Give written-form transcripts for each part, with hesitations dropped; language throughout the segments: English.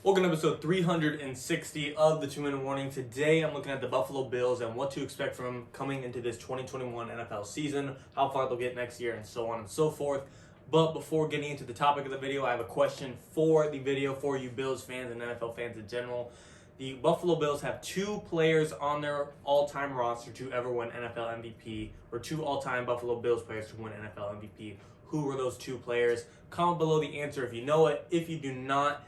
Welcome to episode 360 of the 2-Minute Warning. Today I'm looking at the Buffalo Bills and what to expect from them coming into this 2021 NFL season, how far they'll get next year, and so on and so forth. But before getting into the topic of the video, I have a question for the video for you Bills fans and NFL fans in general. The Buffalo Bills have two players on their all-time roster to ever win NFL MVP, or two all-time Buffalo Bills players to win NFL MVP. Who were those two players? Comment below the answer if you know it. If you do not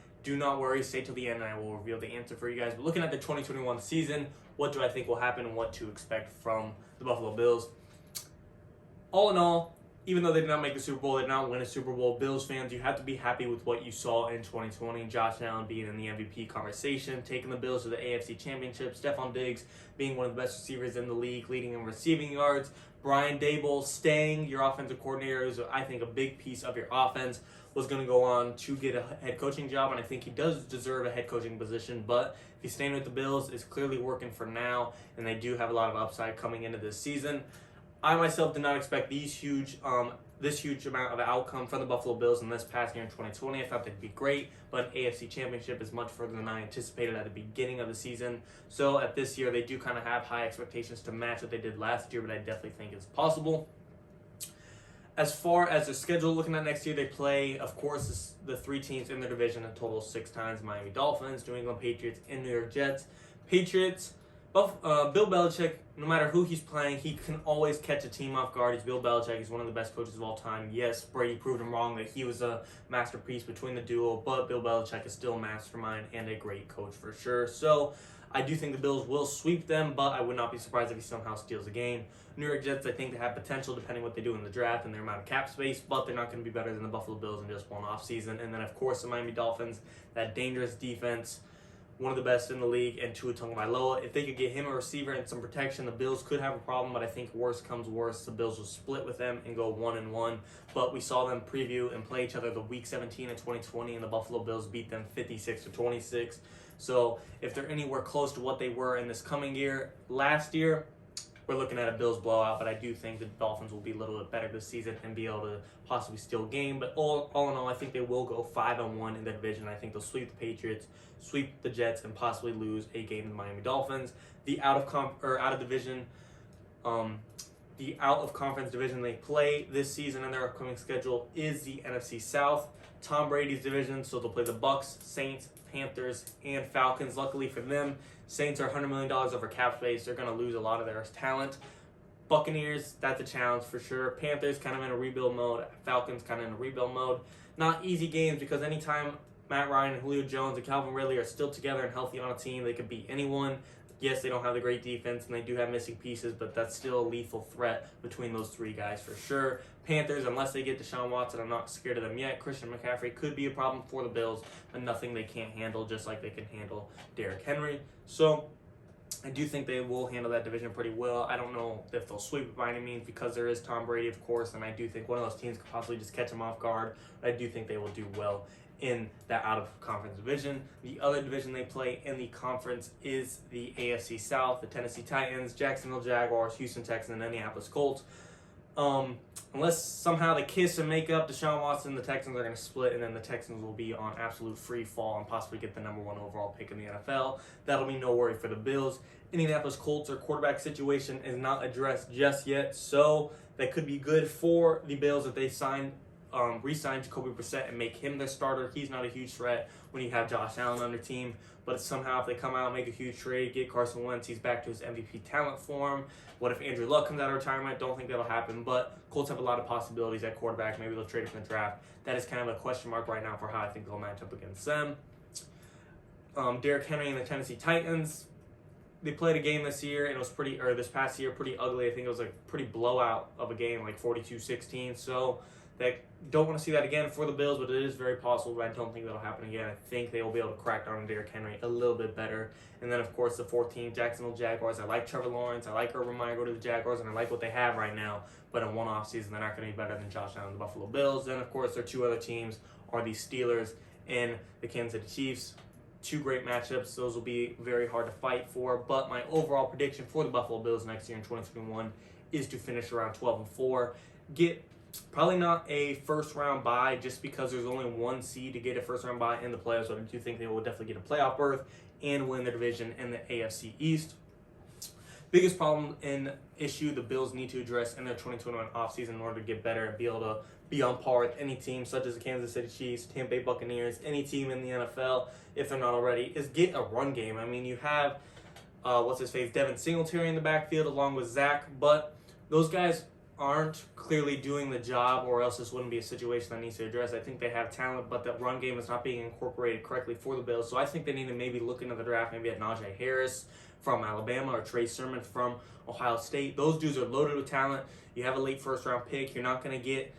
worry, stay till the end and I will reveal the answer for you guys. But looking at the 2021 season, what do I think will happen and what to expect from the Buffalo Bills? All in all, even though they did not make the Super Bowl, they did not win a Super Bowl, Bills fans, you have to be happy with what you saw in 2020. Josh Allen being in the MVP conversation, taking the Bills to the AFC Championship, Stefon Diggs being one of the best receivers in the league, leading in receiving yards, Brian Daboll staying your offensive coordinator is, I think, a big piece of your offense, was going to go on to get a head coaching job, and I think he does deserve a head coaching position, but if he's staying with the Bills, it's clearly working for now, and they do have a lot of upside coming into this season. I myself did not expect this huge amount of outcome from the Buffalo Bills in this past year in 2020. I thought they'd be great, but an AFC Championship is much further than I anticipated at the beginning of the season. So at this year, they do kind of have high expectations to match what they did last year, but I definitely think it's possible. As far as the schedule looking at next year, they play, of course, the three teams in their division a total of 6 times: Miami Dolphins, New England Patriots, and New York Jets. Patriots, Bill Belichick, no matter who he's playing, he can always catch a team off guard. He's Bill Belichick. He's one of the best coaches of all time. Yes, Brady proved him wrong that he was a masterpiece between the duo, but Bill Belichick is still a mastermind and a great coach for sure. So I do think the Bills will sweep them, but I would not be surprised if he somehow steals a game. New York Jets, I think they have potential depending what they do in the draft and their amount of cap space, but they're not going to be better than the Buffalo Bills in just one offseason. And then, of course, the Miami Dolphins, that dangerous defense, one of the best in the league, and Tua Tagovailoa. If they could get him a receiver and some protection, the Bills could have a problem, but I think worse comes worse. The Bills will split with them and go 1-1. But we saw them preview and play each other the Week 17 in 2020, and the Buffalo Bills beat them 56-26. So if they're anywhere close to what they were in this coming year, last year, we're looking at a Bills blowout, but I do think the Dolphins will be a little bit better this season and be able to possibly steal a game. But all in all, I think they will go 5-1 in the division. I think they'll sweep the Patriots, sweep the Jets, and possibly lose a game to the Miami Dolphins. The out of conference division they play this season in their upcoming schedule is the NFC South, Tom Brady's division. So they'll play the Bucs, Saints, Panthers, and Falcons. Luckily for them, Saints are $100 million over cap space. They're going to lose a lot of their talent. Buccaneers, that's a challenge for sure. Panthers kind of in a rebuild mode. Falcons kind of in a rebuild mode. Not easy games because anytime Matt Ryan and Julio Jones and Calvin Ridley are still together and healthy on a team, they could beat anyone. Yes, they don't have the great defense, and they do have missing pieces, but that's still a lethal threat between those three guys for sure. Panthers, unless they get Deshaun Watson, I'm not scared of them yet. Christian McCaffrey could be a problem for the Bills, but nothing they can't handle, just like they can handle Derrick Henry. So I do think they will handle that division pretty well. I don't know if they'll sweep it by any means because there is Tom Brady, of course, and I do think one of those teams could possibly just catch them off guard. But I do think they will do well in that out-of-conference division. The other division they play in the conference is the AFC South, the Tennessee Titans, Jacksonville Jaguars, Houston Texans, and Indianapolis Colts. Unless somehow they kiss and make up Deshaun Watson, the Texans are going to split, and then the Texans will be on absolute free fall and possibly get the number 1 overall pick in the NFL. That'll be no worry for the Bills. Indianapolis Colts, their quarterback situation is not addressed just yet, so that could be good for the Bills if they re-sign Jacoby Brissett and make him their starter. He's not a huge threat when you have Josh Allen on their team, but somehow if they come out and make a huge trade, get Carson Wentz, he's back to his MVP talent form. What if Andrew Luck comes out of retirement? Don't think that'll happen, but Colts have a lot of possibilities at quarterback. Maybe they'll trade it in the draft. That is kind of a question mark right now for how I think they'll match up against them. Derrick Henry and the Tennessee Titans, they played a game this past year, pretty ugly. I think it was a pretty blowout of a game, like 42-16. So they don't want to see that again for the Bills, but it is very possible, but I don't think that'll happen again. I think they will be able to crack down on Derrick Henry a little bit better. And then, of course, the 14 Jacksonville Jaguars. I like Trevor Lawrence. I like Urban Meyer go to the Jaguars, and I like what they have right now. But in one offseason, they're not going to be better than Josh Allen and the Buffalo Bills. Then, of course, their two other teams are the Steelers and the Kansas City Chiefs. Two great matchups. Those will be very hard to fight for. But my overall prediction for the Buffalo Bills next year in 2021 is to finish around 12-4, get Probably not a first-round bye just because there's only one seed to get a first-round bye in the playoffs, but I do think they will definitely get a playoff berth and win the division in the AFC East. Biggest problem and issue the Bills need to address in their 2021 offseason in order to get better and be able to be on par with any team such as the Kansas City Chiefs, Tampa Bay Buccaneers, any team in the NFL, if they're not already, is get a run game. I mean, you have, Devin Singletary in the backfield along with Zach, but those guys aren't clearly doing the job, or else this wouldn't be a situation that needs to address. I think they have talent, but that run game is not being incorporated correctly for the Bills. So I think they need to maybe look into the draft, maybe at Najee Harris from Alabama or Trey Sermon from Ohio State. Those dudes are loaded with talent. You have a late first-round pick. You're not going to get,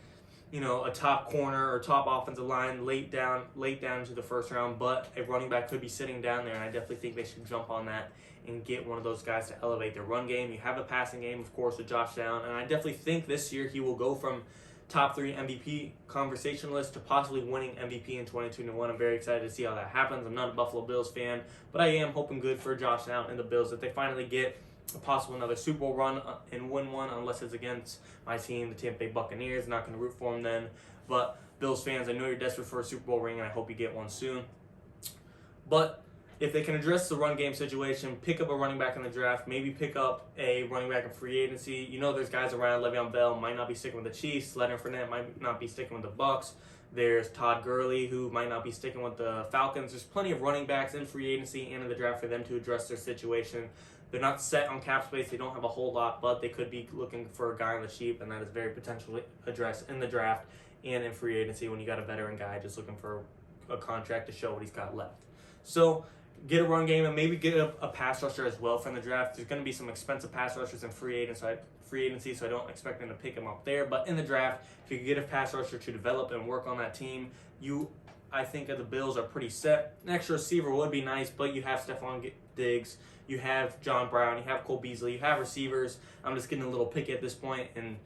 a top corner or top offensive line late down into the first round, but a running back could be sitting down there, and I definitely think they should jump on that and get one of those guys to elevate their run game. You have a passing game, of course, with Josh Allen, and I definitely think this year he will go from top 3 MVP conversationalist to possibly winning MVP in 2021. I'm very excited to see how that happens. I'm not a Buffalo Bills fan, but I am hoping good for Josh Allen and the Bills that they finally get a possible another Super Bowl run and win one, unless it's against my team, the Tampa Bay Buccaneers. Not going to root for them then. But Bills fans, I know you're desperate for a Super Bowl ring, and I hope you get one soon. But if they can address the run game situation, pick up a running back in the draft, maybe pick up a running back in free agency. There's guys around. Le'Veon Bell might not be sticking with the Chiefs. Leonard Fournette might not be sticking with the Bucs. There's Todd Gurley, who might not be sticking with the Falcons. There's plenty of running backs in free agency and in the draft for them to address their situation. They're not set on cap space. They don't have a whole lot, but they could be looking for a guy on the cheap, and that is very potentially addressed in the draft and in free agency when you got a veteran guy just looking for a contract to show what he's got left. So get a run game and maybe get a pass rusher as well from the draft. There's going to be some expensive pass rushers in free agency, so I don't expect them to pick them up there. But in the draft, if you can get a pass rusher to develop and work on that team, I think the Bills are pretty set. An extra receiver would be nice, but you have Stefon Diggs, you have John Brown, you have Cole Beasley, you have receivers. I'm just getting a little picky at this point and,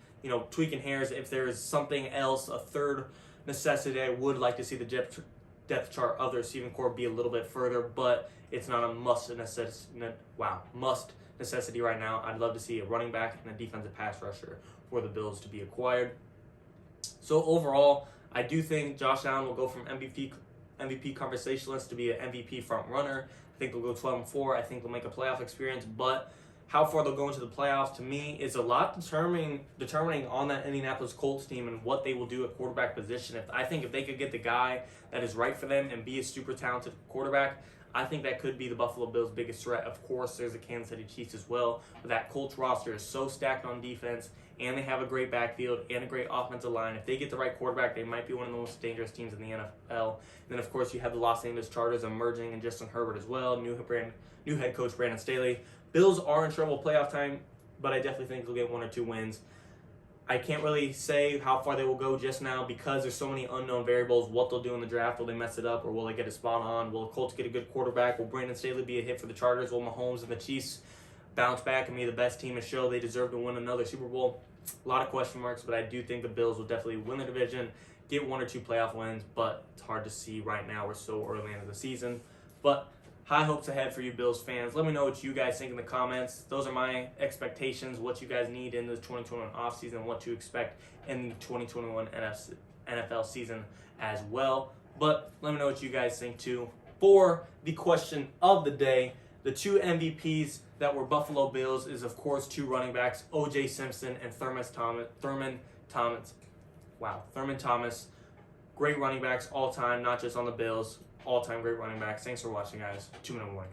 tweaking hairs. If there is something else, a third necessity, I would like to see the depth chart of the receiving core be a little bit further, but it's not a must necessity right now. I'd love to see a running back and a defensive pass rusher for the Bills to be acquired. So overall, I do think Josh Allen will go from MVP conversationalist to be an MVP front runner. I think they'll go 12-4. I think they'll make a playoff experience, but how far they'll go into the playoffs, to me, is a lot determining on that Indianapolis Colts team and what they will do at quarterback position. I think if they could get the guy that is right for them and be a super talented quarterback, I think that could be the Buffalo Bills' biggest threat. Of course, there's the Kansas City Chiefs as well, but that Colts roster is so stacked on defense, and they have a great backfield and a great offensive line. If they get the right quarterback, they might be one of the most dangerous teams in the NFL. And then, of course, you have the Los Angeles Chargers emerging and Justin Herbert as well, new head coach Brandon Staley. Bills are in trouble playoff time, but I definitely think they'll get 1 or 2 wins. I can't really say how far they will go just now because there's so many unknown variables. What they'll do in the draft, will they mess it up or will they get a spot on? Will the Colts get a good quarterback? Will Brandon Staley be a hit for the Chargers? Will Mahomes and the Chiefs bounce back and be the best team and show they deserve to win another Super Bowl? A lot of question marks, but I do think the Bills will definitely win the division, get 1 or 2 playoff wins, but it's hard to see right now. We're so early into the season. But high hopes ahead for you Bills fans. Let me know what you guys think in the comments. Those are my expectations, what you guys need in the 2021 offseason, what to expect in the 2021 NFL season as well. But let me know what you guys think too. For the question of the day, the 2 MVPs that were Buffalo Bills is, of course, 2 running backs, O.J. Simpson and Thurman Thomas. Great running backs all time, not just on the Bills. All-time great running backs. Thanks for watching, guys. 2-minute warning.